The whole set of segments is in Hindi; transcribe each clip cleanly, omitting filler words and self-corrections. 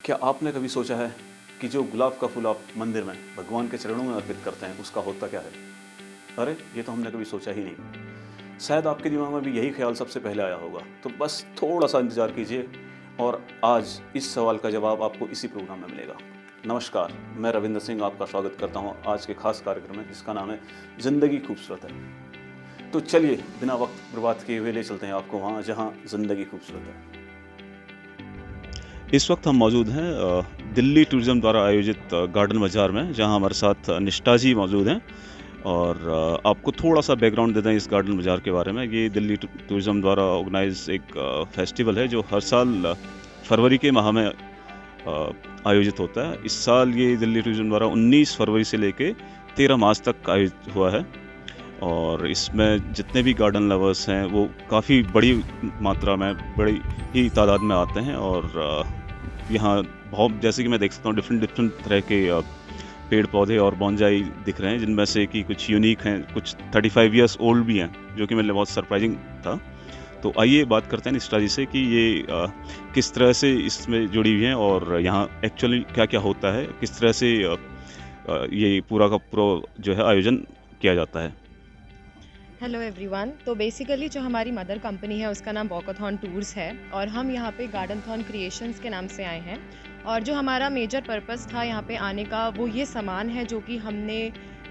क्या आपने कभी सोचा है कि जो गुलाब का फूल आप मंदिर में भगवान के चरणों में अर्पित करते हैं उसका होता क्या है? अरे ये तो हमने कभी सोचा ही नहीं। शायद आपके दिमाग में भी यही ख्याल सबसे पहले आया होगा। तो बस थोड़ा सा इंतजार कीजिए और आज इस सवाल का जवाब आपको इसी प्रोग्राम में मिलेगा। नमस्कार, मैं रविंद्र सिंह आपका स्वागत करता हूँ आज के खास कार्यक्रम में जिसका नाम है जिंदगी खूबसूरत है। तो चलिए बिना वक्त बर्बाद किए हुए ले चलते हैं आपको वहाँ जहाँ जिंदगी खूबसूरत है। इस वक्त हम मौजूद हैं दिल्ली टूरिज्म द्वारा आयोजित गार्डन बाज़ार में, जहां हमारे साथ निष्ठा जी मौजूद हैं। और आपको थोड़ा सा बैकग्राउंड देते हैं इस गार्डन बाज़ार के बारे में। ये दिल्ली टूरिज्म द्वारा ऑर्गेनाइज एक फेस्टिवल है जो हर साल फरवरी के माह में आयोजित होता है। इस साल ये दिल्ली टूरिज्म द्वारा 19 फरवरी से लेके 13 मार्च तक आयोजित हुआ है। और इसमें जितने भी गार्डन लवर्स हैं वो काफ़ी बड़ी मात्रा में, बड़ी ही तादाद में आते हैं। और यहाँ बहुत, जैसे कि मैं देख सकता हूँ, डिफरेंट तरह के पेड़ पौधे और बॉन्जाई दिख रहे हैं, जिनमें से कि कुछ यूनिक हैं, कुछ 35 इयर्स ओल्ड भी हैं, जो कि मेरे लिए बहुत सरप्राइजिंग था। तो आइए बात करते हैं निष्ठा जी से कि ये किस तरह से इसमें जुड़ी हुई हैं और यहाँ एक्चुअली क्या क्या होता है, किस तरह से ये पूरा का पूरा जो है आयोजन किया जाता है। Hello everyone. तो बेसिकली जो हमारी मदर कंपनी है उसका नाम वॉकाथॉन टूर्स है और हम यहाँ पे गार्डनथॉन क्रिएशंस के नाम से आए हैं। और जो हमारा मेजर पर्पस था यहाँ पे आने का वो ये सामान है जो कि हमने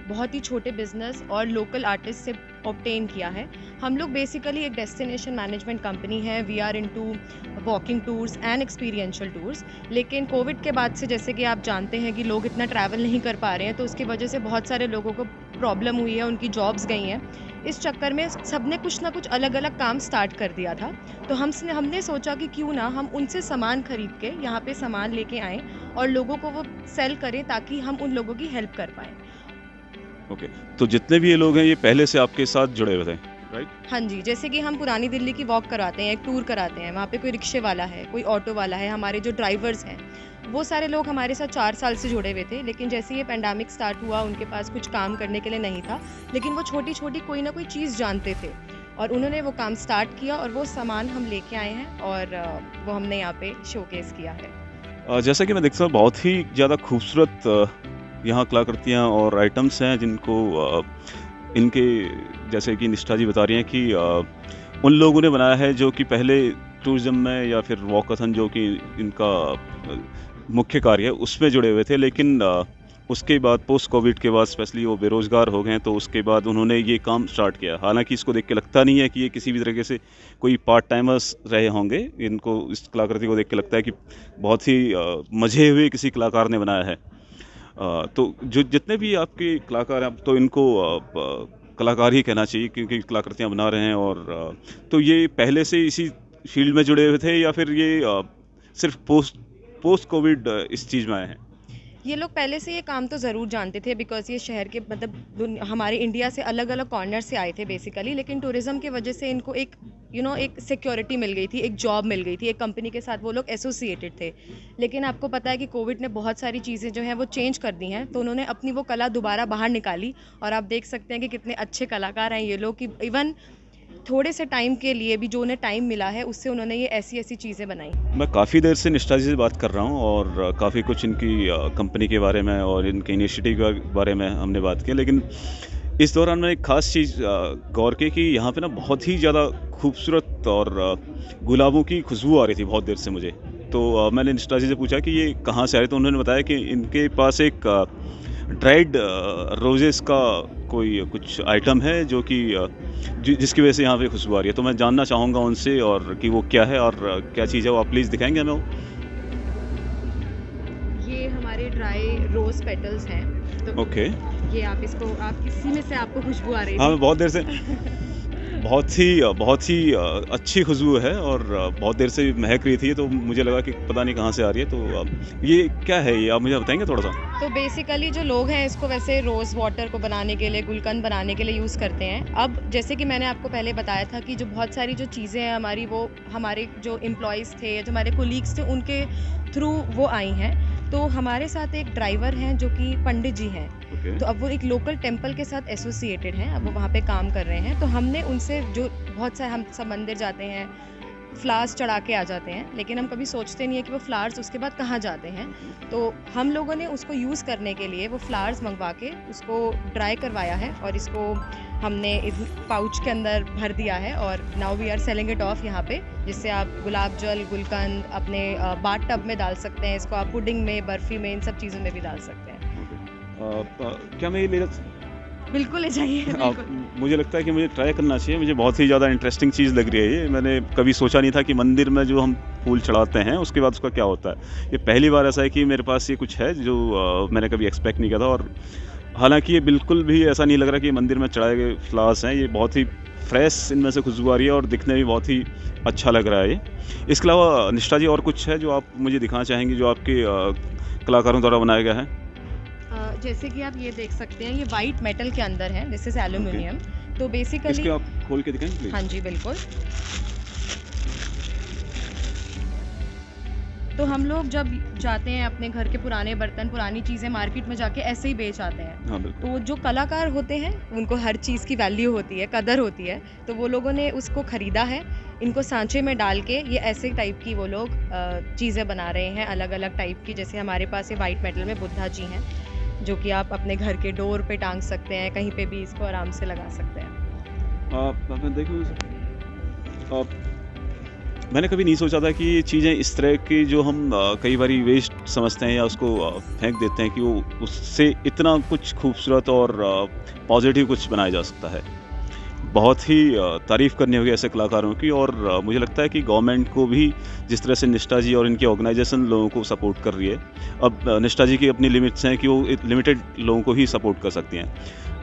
बहुत ही छोटे बिजनेस और लोकल आर्टिस्ट से ऑब्टेन किया है। हम लोग बेसिकली एक डेस्टिनेशन मैनेजमेंट कंपनी है। We are into walking tours and experiential tours. लेकिन कोविड के बाद से, जैसे कि आप जानते हैं, कि लोग इतना ट्रैवल नहीं कर पा रहे हैं, तो उसकी वजह से बहुत सारे लोगों को प्रॉब्लम हुई है, उनकी जॉब्स गई हैं। इस चक्कर में सबने कुछ ना कुछ अलग अलग काम स्टार्ट कर दिया था। तो हमने सोचा कि क्यों ना हम उनसे सामान खरीद के यहाँ पे सामान लेके आएँ और लोगों को वो सेल करें ताकि हम उन लोगों की हेल्प कर पाएँ। ओके, तो जितने भी ये लोग हैं ये पहले से आपके साथ जुड़े हुए थे, राइट? हाँ जी, जैसे कि हम पुरानी दिल्ली की वॉक कराते हैं, एक टूर कराते हैं, वहाँ पे कोई रिक्शे वाला है, कोई ऑटो वाला है, हमारे जो ड्राइवर्स हैं वो सारे लोग हमारे साथ 4 साल से जुड़े हुए थे। लेकिन जैसे ये पैंडेमिक स्टार्ट हुआ, उनके पास कुछ काम करने के लिए नहीं था, लेकिन वो छोटी छोटी कोई ना कोई चीज़ जानते थे और उन्होंने वो काम स्टार्ट किया और वो सामान हम लेके आए हैं और वो हमने यहाँ पे शोकेस किया है। जैसा कि मैं देखता हूँ बहुत ही ज़्यादा खूबसूरत यहाँ कलाकृतियाँ और आइटम्स हैं जिनको इनके, जैसे कि निष्ठा जी बता रही हैं कि उन लोगों ने बनाया है जो कि पहले टूरिज्म में या फिर वॉकाथन जो कि इनका मुख्य कार्य है उसमें जुड़े हुए थे। लेकिन उसके बाद पोस्ट कोविड के बाद स्पेशली वो बेरोज़गार हो गए, तो उसके बाद उन्होंने ये काम स्टार्ट किया। हालांकि इसको देख के लगता नहीं है कि ये किसी भी तरीके से कोई पार्ट टाइमर्स रहे होंगे। इनको, इस कलाकृति को देख के लगता है कि बहुत ही मजे हुए किसी कलाकार ने बनाया है। तो जो जितने भी आपके कलाकार हैं, तो इनको कलाकार ही कहना चाहिए क्योंकि कलाकृतियाँ बना रहे हैं। और तो ये पहले से इसी फील्ड में जुड़े हुए थे या फिर ये सिर्फ पोस्ट कोविड इस चीज़ में आए हैं? ये लोग पहले से ये काम तो ज़रूर जानते थे, बिकॉज़ ये शहर के, मतलब हमारे इंडिया से अलग अलग कॉर्नर से आए थे बेसिकली। लेकिन टूरिज़्म की वजह से इनको एक एक सिक्योरिटी मिल गई थी, एक जॉब मिल गई थी, एक कंपनी के साथ वो लोग एसोसिएटेड थे। लेकिन आपको पता है कि कोविड ने बहुत सारी चीज़ें जो हैं वो चेंज कर दी हैं, तो उन्होंने अपनी वो कला दोबारा बाहर निकाली और आप देख सकते हैं कि कितने अच्छे कलाकार हैं ये लोग, कि इवन थोड़े से टाइम के लिए भी जो उन्हें टाइम मिला है उससे उन्होंने ये ऐसी ऐसी चीज़ें बनाई। मैं काफ़ी देर से निष्ठा जी से बात कर रहा हूँ और काफ़ी कुछ इनकी कंपनी के बारे में और इनके इनिशिएटिव के बारे में हमने बात की। लेकिन इस दौरान मैंने एक ख़ास चीज़ गौर की कि यहाँ पे ना बहुत ही ज़्यादा खूबसूरत और गुलाबों की खुशबू आ रही थी बहुत देर से मुझे। तो मैंने निष्ठा जी से पूछा कि ये कहाँ से आ रहे, तो उन्होंने बताया कि इनके पास एक ड्राइड रोजेस का कोई कुछ आइटम है जो कि जिसकी वजह से यहाँ पे खुशबू आ रही है। तो मैं जानना चाहूँगा उनसे और कि वो क्या है और क्या चीज़ है, वो आप प्लीज़ दिखाएंगे हमें वो? ये हमारे ड्राई रोज पेटल्स हैं। तो ओके। ये आप किसी में से आपको खुशबू आ रही हाँ, थी? मैं बहुत देर से बहुत ही अच्छी खुशबू है और बहुत देर से महक रही थी, तो मुझे लगा कि पता नहीं कहाँ से आ रही है। तो ये क्या है, ये आप मुझे बताएंगे थोड़ा-सा? तो बेसिकली जो लोग हैं इसको वैसे रोज़ वाटर को बनाने के लिए, गुलकंद बनाने के लिए यूज़ करते हैं। अब जैसे कि मैंने आपको पहले बताया था कि जो बहुत सारी जो चीज़ें हैं हमारी, वो हमारे जो एम्प्लॉइज़ थे या जो हमारे कोलीग्स थे उनके थ्रू वो आई हैं। तो हमारे साथ एक ड्राइवर हैं जो कि पंडित जी हैं। ओके। तो अब वो एक लोकल टेम्पल के साथ एसोसिएटेड हैं, अब वो वहाँ पे काम कर रहे हैं। तो हमने उनसे जो बहुत सारे, हम सब मंदिर जाते हैं, फ्लावर्स चढ़ा के आ जाते हैं, लेकिन हम कभी सोचते नहीं है कि वो फ्लावर्स उसके बाद कहाँ जाते हैं। तो हम लोगों ने उसको यूज़ करने के लिए वो फ्लावर्स मंगवा के उसको ड्राई करवाया है और इसको हमने इस पाउच के अंदर भर दिया है और now we are selling it off यहाँ पे, जिससे आप गुलाब जल, गुलकंद अपने बाथ टब में डाल सकते हैं, इसको आप पुडिंग में, बर्फ़ी में, इन सब चीज़ों में भी डाल सकते हैं। क्या मैं ये ले बिल्कुल ले जाइए, आप बिल्कुल। मुझे लगता है कि मुझे ट्राई करना चाहिए। मुझे बहुत ही ज़्यादा इंटरेस्टिंग चीज़ लग रही है ये। मैंने कभी सोचा नहीं था कि मंदिर में जो हम फूल चढ़ाते हैं उसके बाद उसका क्या होता है। ये पहली बार ऐसा है कि मेरे पास ये कुछ है जो मैंने कभी एक्सपेक्ट नहीं किया था। और हालाँकि ये बिल्कुल भी ऐसा नहीं लग रहा कि मंदिर में चढ़ाए गए फ्लावर्स हैं। ये बहुत ही फ्रेश इनमें से खुशबू आ रही है और दिखने में बहुत ही अच्छा लग रहा है ये। इसके अलावा निष्ठा जी और कुछ है जो आप मुझे दिखाना चाहेंगी जो आपके कलाकारों द्वारा बनाया गया है? जैसे कि आप ये देख सकते हैं, ये वाइट मेटल के अंदर है, दिस इज़ एल्यूमिनियम। तो इसके बेसिकली आप खोल के दिखाएँगे प्लीज़? हाँ जी, बिल्कुल। तो हम लोग जब जाते हैं अपने घर के पुराने बर्तन, पुरानी चीज़ें मार्केट में जाके ऐसे ही बेच आते हैं। हाँ, बिल्कुल। तो जो कलाकार होते हैं, उनको हर चीज़ की वैल्यू होती है, कदर होती है। तो वो लोगों ने उसको खरीदा है, इनको सांचे में डाल के ये ऐसे टाइप की वो लोग चीज़ें बना रहे हैं, अलग-अलग टाइप की। जैसे हमारे पास ये वाइट मेटल में बुद्धा जी हैं, जो कि आप अपने घर के डोर पे टांग सकते हैं, कहीं पे भी इसको आराम से लगा सकते हैं। आपने देखो मैंने कभी नहीं सोचा था कि ये चीज़ें इस तरह की जो हम कई बारी वेस्ट समझते हैं या उसको फेंक देते हैं कि वो उससे इतना कुछ खूबसूरत और पॉजिटिव कुछ बनाया जा सकता है। बहुत ही तारीफ़ करनी होगी ऐसे कलाकारों की। और मुझे लगता है कि गवर्नमेंट को भी जिस तरह से निष्ठा जी और इनकी ऑर्गेनाइजेशन लोगों को सपोर्ट कर रही है। अब निष्ठा जी की अपनी लिमिट्स हैं कि वो लिमिटेड लोगों को ही सपोर्ट कर सकती हैं।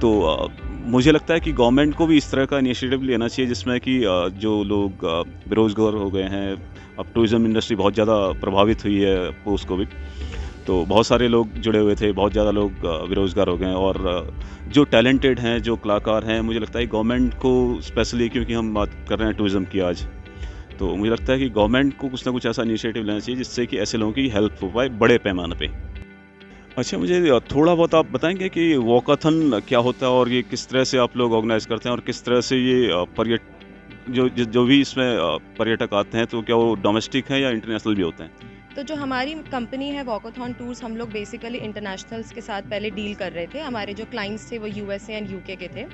तो मुझे लगता है कि गवर्नमेंट को भी इस तरह का इनिशिएटिव लेना चाहिए जिसमें कि जो लोग बेरोज़गार हो गए हैं, अब टूरिज़्म इंडस्ट्री बहुत ज़्यादा प्रभावित हुई है पोस्ट कोविड। तो बहुत सारे लोग जुड़े हुए थे, बहुत ज़्यादा लोग बेरोज़गार हो गए हैं। और जो टैलेंटेड हैं, जो कलाकार हैं, मुझे लगता है गवर्नमेंट को स्पेशली, क्योंकि हम बात कर रहे हैं टूरिज़्म की आज, तो मुझे लगता है कि गवर्नमेंट को कुछ ना कुछ ऐसा इनिशिएटिव लेना चाहिए जिससे कि ऐसे लोगों की हेल्प हो पाए बड़े पैमाने पे। अच्छा, मुझे थोड़ा बहुत आप बताएँगे कि वॉकाथन क्या होता है और ये किस तरह से आप लोग ऑर्गेनाइज़ करते हैं और किस तरह से ये जो भी इसमें पर्यटक आते हैं, तो क्या वो डोमेस्टिक हैं या इंटरनेशनल भी होते हैं? तो जो हमारी कंपनी है वॉकाथॉन टूर्स, हम लोग बेसिकली इंटरनेशनल्स के साथ पहले डील कर रहे थे। हमारे जो क्लाइंट्स थे वो यूएसए एंड यूके के थे,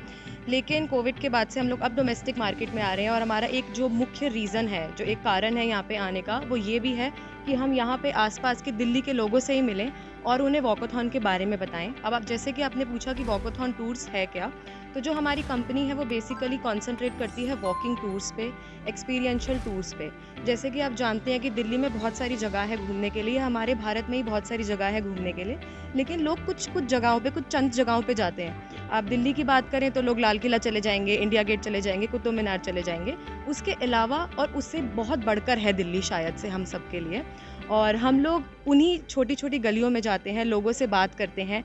लेकिन कोविड के बाद से हम लोग अब डोमेस्टिक मार्केट में आ रहे हैं। और हमारा एक जो मुख्य रीज़न है, जो एक कारण है यहाँ पे आने का, वो ये भी है कि हम यहाँ पे आसपास के दिल्ली के लोगों से ही मिलें और उन्हें वॉकाथॉन के बारे में बताएं। अब आप जैसे कि आपने पूछा कि वॉकाथॉन टूर्स है क्या, तो जो हमारी कंपनी है वो बेसिकली कॉन्सेंट्रेट करती है वॉकिंग टूर्स पे, एक्सपीरियंशियल टूर्स पे। जैसे कि आप जानते हैं कि दिल्ली में बहुत सारी जगह है घूमने के लिए, हमारे भारत में ही बहुत सारी जगह है घूमने के लिए, लेकिन लोग कुछ जगहों पे, कुछ चंद जगहों पे जाते हैं। आप दिल्ली की बात करें तो लोग लाल किला चले जाएंगे, इंडिया गेट चले जाएंगे, कुतुब मीनार चले जाएंगे। उसके अलावा और उससे बहुत बढ़कर है दिल्ली शायद से हम सब के लिए। और हम लोग उन्हीं छोटी छोटी गलियों में जाते हैं, लोगों से बात करते हैं,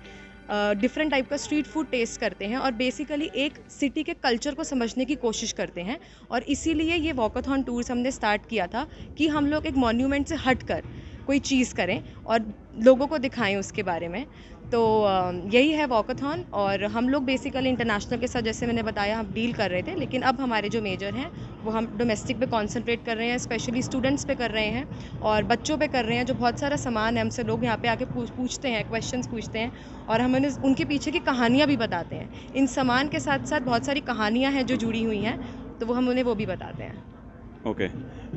डिफरेंट टाइप का स्ट्रीट फूड टेस्ट करते हैं और बेसिकली एक सिटी के कल्चर को समझने की कोशिश करते हैं। और इसीलिए ये वॉकाथॉन टूर्स हमने स्टार्ट किया था कि हम लोग एक मॉन्यूमेंट से हट कर कोई चीज़ करें और लोगों को दिखाएं उसके बारे में। तो यही है वॉकाथॉन। और हम लोग बेसिकली इंटरनेशनल के साथ, जैसे मैंने बताया, हम डील कर रहे थे, लेकिन अब हमारे जो मेजर हैं वो हम डोमेस्टिक पे कंसंट्रेट कर रहे हैं, स्पेशली स्टूडेंट्स पे कर रहे हैं और बच्चों पे कर रहे हैं। जो बहुत सारा सामान है, हमसे लोग यहाँ पे आके पूछते हैं, क्वेश्चंस पूछते हैं और हम उन्हें उनके पीछे की कहानियाँ भी बताते हैं। इन सामान के साथ साथ बहुत सारी कहानियाँ हैं जो जुड़ी हुई हैं, तो वो हम उन्हें वो भी बताते हैं। ओके।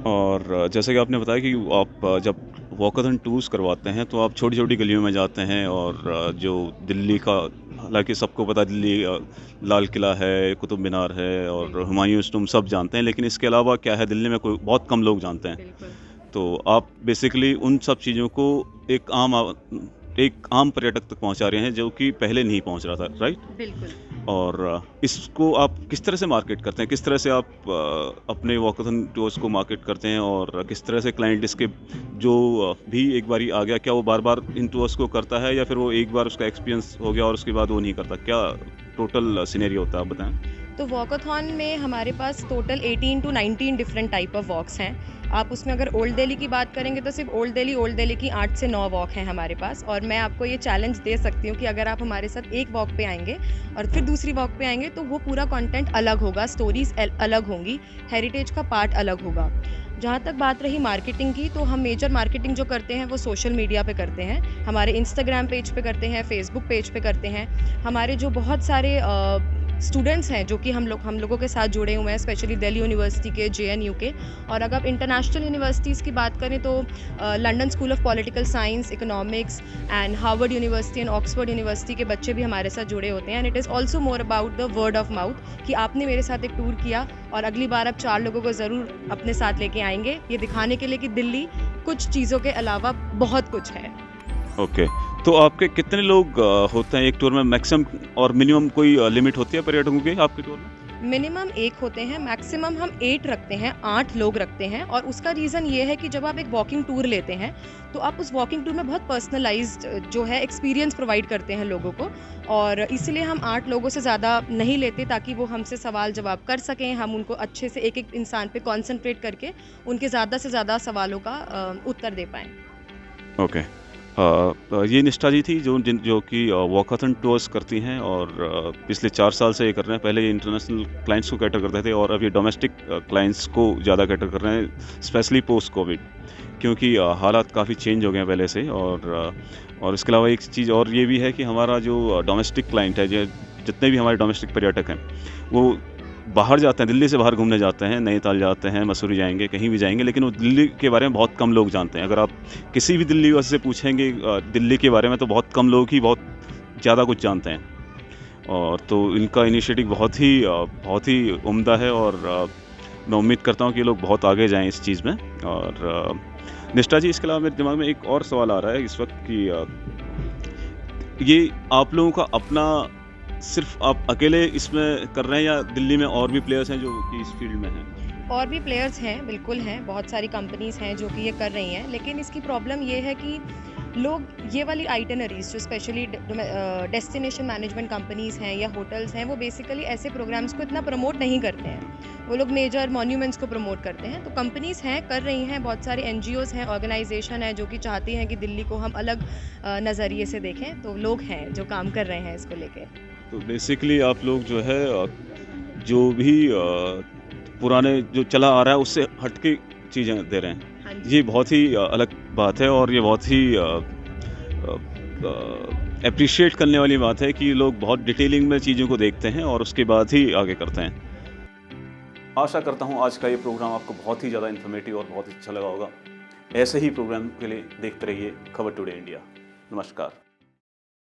और जैसे कि आपने बताया कि आप जब वॉकाथन टूर्स करवाते हैं तो आप छोटी-छोटी गलियों में जाते हैं और जो दिल्ली का, हालाँकि सबको पता है दिल्ली लाल किला है, कुतुब मीनार है और हुमायूँस टॉम्ब सब जानते हैं, लेकिन इसके अलावा क्या है दिल्ली में कोई बहुत कम लोग जानते हैं। बिल्कुल। तो आप बेसिकली उन सब चीज़ों को एक आम पर्यटक तक पहुंचा रहे हैं जो कि पहले नहीं पहुंच रहा था, राइट? बिल्कुल। और इसको आप किस तरह से मार्केट करते हैं? किस तरह से आप अपने वॉकाथन टूर्स को मार्केट करते हैं और किस तरह से क्लाइंट इसके जो भी एक बारी आ गया, क्या वो बार-बार इन टूर्स को करता है या फिर वो एक बार उसका एक्सपीरियंस हो गया और उसके बाद वो नहीं करता? क्या टोटल सिनेरियो होता है, आप बताएं? तो वॉकाथॉन में हमारे पास total 18 to 19 different type of walks हैं। आप उसमें अगर ओल्ड दिल्ली की बात करेंगे तो सिर्फ ओल्ड दिल्ली की 8 से 9 वॉक हैं हमारे पास। और मैं आपको ये चैलेंज दे सकती हूँ कि अगर आप हमारे साथ एक वॉक पे आएंगे और फिर दूसरी वॉक पे आएंगे तो वो पूरा कंटेंट अलग होगा, स्टोरीज अलग होंगी, हेरिटेज का पार्ट अलग होगा। जहाँ तक बात रही मार्केटिंग की, तो हम मेजर मार्केटिंग जो करते हैं वो सोशल मीडिया पे करते हैं। हमारे इंस्टाग्राम पेज पे करते हैं, फेसबुक पेज पे करते हैं। हमारे जो बहुत सारे स्टूडेंट्स हैं जो कि हम लोगों के साथ जुड़े हुए हैं, स्पेशली दिल्ली यूनिवर्सिटी के, जेएनयू के। और अगर इंटरनेशनल यूनिवर्सिटीज़ की बात करें तो London school of political science, economics and Harvard university and Oxford university के बच्चे भी हमारे साथ जुड़े होते हैं। And it is also more about the word of mouth कि आपने मेरे साथ एक टूर किया और अगली बार आप 4 लोगों को ज़रूर अपने साथ लेके आएंगे, ये दिखाने के लिए कि दिल्ली कुछ चीज़ों के अलावा बहुत कुछ है। ओके। तो आपके कितने लोग होते हैं एक टूर में मैक्सिमम, और मिनिमम कोई लिमिट होती है पर्यटकों की आपके टूर में? मिनिमम 1 होते हैं, मैक्सिमम हम 8 रखते हैं, 8 लोग रखते हैं। और उसका रीज़न ये है कि जब आप एक वॉकिंग टूर लेते हैं, तो आप उस वॉकिंग टूर में बहुत पर्सनलाइज़्ड जो है एक्सपीरियंस प्रोवाइड करते हैं लोगों को। और इसीलिए हम 8 लोगों से ज़्यादा नहीं लेते, ताकि वो हमसे सवाल जवाब कर सकें, हम उनको अच्छे से एक-एक इंसान पे कॉन्संट्रेट करके उनके ज़्यादा से ज़्यादा सवालों का उत्तर दे पाएँ। ओके। ये निष्ठा जी थी जो कि वॉकाथन टूर्स करती हैं, और पिछले 4 साल से ये कर रहे हैं। पहले ये इंटरनेशनल क्लाइंट्स को कैटर करते थे, और अब ये डोमेस्टिक क्लाइंट्स को ज़्यादा कैटर कर रहे हैं, स्पेशली पोस्ट कोविड, क्योंकि हालात काफ़ी चेंज हो गए हैं पहले से। और इसके अलावा एक चीज़ और ये भी है कि हमारा जो डोमेस्टिक क्लाइंट है, जितने भी हमारे डोमेस्टिक पर्यटक हैं, वो बाहर जाते हैं, दिल्ली से बाहर घूमने जाते हैं, नैनीताल जाते हैं, मसूरी जाएँगे, कहीं भी जाएँगे, लेकिन वो दिल्ली के बारे में बहुत कम लोग जानते हैं। अगर आप किसी भी दिल्ली वासी से पूछेंगे दिल्ली के बारे में, तो बहुत कम लोग ही बहुत ज़्यादा कुछ जानते हैं। और तो इनका इनिशिएटिव बहुत ही उम्दा है, और मैं उम्मीद करता हूँ कि ये लोग बहुत आगे जाएँ इस चीज़ में। और निष्ठा जी, इसके अलावा मेरे दिमाग में एक और सवाल आ रहा है इस वक़्त कि ये आप लोगों का अपना, सिर्फ़ आप अकेले इसमें कर रहे हैं, या दिल्ली में और भी प्लेयर्स हैं जो कि इस फ़ील्ड में हैं? और भी प्लेयर्स हैं, बिल्कुल हैं, बहुत सारी कंपनीज़ हैं जो कि ये कर रही हैं। लेकिन इसकी प्रॉब्लम ये है कि लोग ये वाली आइटिनरीज़ जो स्पेशली डेस्टिनेशन मैनेजमेंट कंपनीज़ हैं या होटल्स हैं, वो बेसिकली ऐसे प्रोग्राम्स को इतना प्रमोट नहीं करते हैं। वो लोग मेजर मॉन्यूमेंट्स को प्रमोट करते हैं। तो कंपनीज़ हैं, कर रही हैं, बहुत सारे एनजीओज़ हैं, ऑर्गेनाइजेशन हैं जो कि चाहती हैं कि दिल्ली को हम अलग नज़रिए से देखें। तो लोग हैं जो काम कर रहे हैं इसको लेके। तो बेसिकली आप लोग जो है जो भी पुराने जो चला आ रहा है उससे हट के चीज़ें दे रहे हैं। हाँ जी। ये बहुत ही अलग बात है, और ये बहुत ही एप्रिशिएट करने वाली बात है कि लोग बहुत डिटेलिंग में चीज़ों को देखते हैं और उसके बाद ही आगे करते हैं। आशा करता हूँ आज का ये प्रोग्राम आपको बहुत ही ज़्यादा इन्फॉर्मेटिव और बहुत अच्छा लगा होगा। ऐसे ही प्रोग्राम के लिए देखते रहिए खबर टुडे इंडिया। नमस्कार।